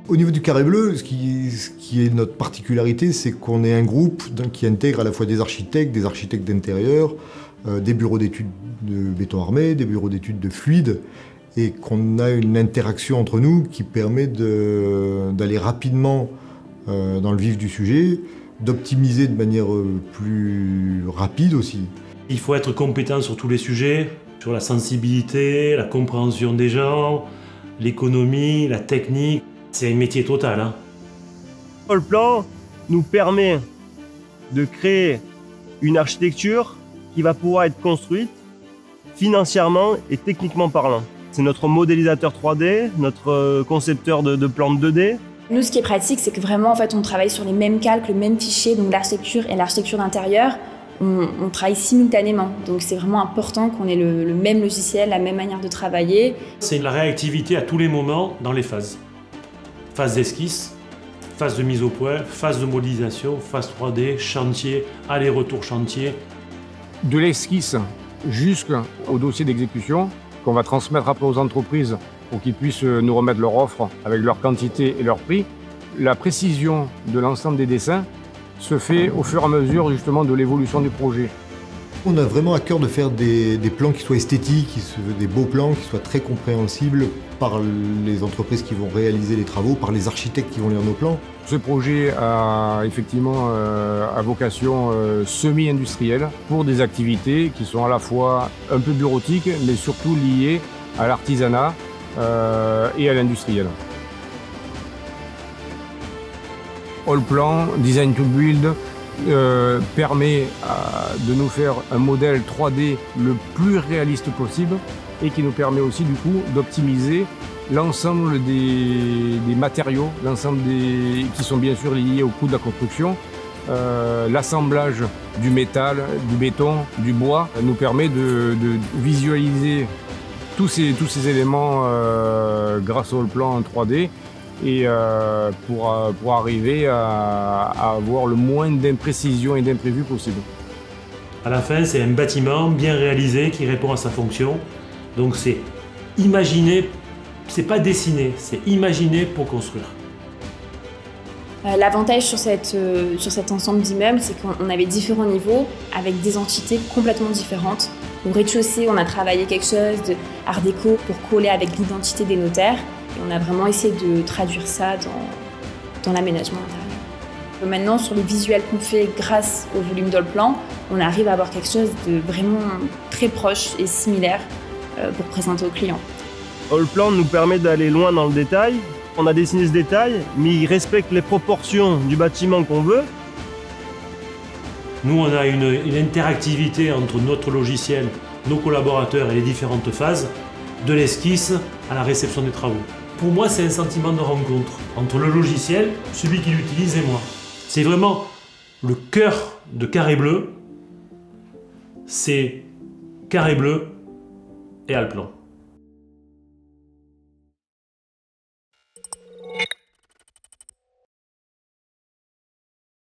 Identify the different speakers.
Speaker 1: Au niveau du Carré Bleu, ce qui est notre particularité, c'est qu'on est un groupe qui intègre à la fois des architectes d'intérieur, des bureaux d'études de béton armé, des bureaux d'études de fluide, et qu'on a une interaction entre nous qui permet d'aller rapidement dans le vif du sujet, d'optimiser de manière plus rapide aussi.
Speaker 2: Il faut être compétent sur tous les sujets, sur la sensibilité, la compréhension des gens, l'économie, la technique. C'est un métier total. Hein.
Speaker 3: Le plan nous permet de créer une architecture qui va pouvoir être construite financièrement et techniquement parlant. C'est notre modélisateur 3D, notre concepteur de plans 2D.
Speaker 4: Nous, ce qui est pratique, c'est que vraiment, en fait, on travaille sur les mêmes calques, le même fichier, donc l'architecture et l'architecture d'intérieur. On travaille simultanément, donc c'est vraiment important qu'on ait le même logiciel, la même manière de travailler.
Speaker 2: C'est la réactivité à tous les moments dans les phases. Phase d'esquisse, phase de mise au point, phase de modélisation, phase 3D, chantier, aller-retour chantier.
Speaker 5: De l'esquisse jusqu'au dossier d'exécution qu'on va transmettre après aux entreprises pour qu'ils puissent nous remettre leur offre avec leur quantité et leur prix. La précision de l'ensemble des dessins se fait au fur et à mesure justement de l'évolution du projet.
Speaker 1: On a vraiment à cœur de faire des plans qui soient esthétiques, des beaux plans, qui soient très compréhensibles par les entreprises qui vont réaliser les travaux, par les architectes qui vont lire nos plans.
Speaker 5: Ce projet a effectivement à vocation semi-industrielle pour des activités qui sont à la fois un peu bureautiques, mais surtout liées à l'artisanat et à l'industriel. Allplan, Design to Build, permet de nous faire un modèle 3D le plus réaliste possible et qui nous permet aussi du coup d'optimiser l'ensemble des matériaux, l'ensemble qui sont bien sûr liés au coût de la construction. L'assemblage du métal, du béton, du bois nous permet de visualiser tous ces éléments grâce au plan en 3D et pour arriver à avoir le moins d'imprécisions et d'imprévus possible.
Speaker 2: À la fin, c'est un bâtiment bien réalisé qui répond à sa fonction. Donc c'est imaginer, c'est pas dessiner, c'est imaginer pour construire.
Speaker 4: L'avantage sur cet ensemble d'immeubles, c'est qu'on avait différents niveaux avec des entités complètement différentes. Au rez-de-chaussée, on a travaillé quelque chose d'art déco pour coller avec l'identité des notaires. Et on a vraiment essayé de traduire ça dans l'aménagement intérieur. Maintenant, sur les visuels qu'on fait grâce au volume d'Allplan, on arrive à avoir quelque chose de vraiment très proche et similaire pour présenter aux clients.
Speaker 3: Allplan nous permet d'aller loin dans le détail. On a dessiné ce détail, mais il respecte les proportions du bâtiment qu'on veut.
Speaker 2: Nous, on a une interactivité entre notre logiciel, nos collaborateurs et les différentes phases, de l'esquisse à la réception des travaux. Pour moi, c'est un sentiment de rencontre entre le logiciel, celui qui l'utilise et moi. C'est vraiment le cœur de Carré Bleu, c'est Carré Bleu et Allplan.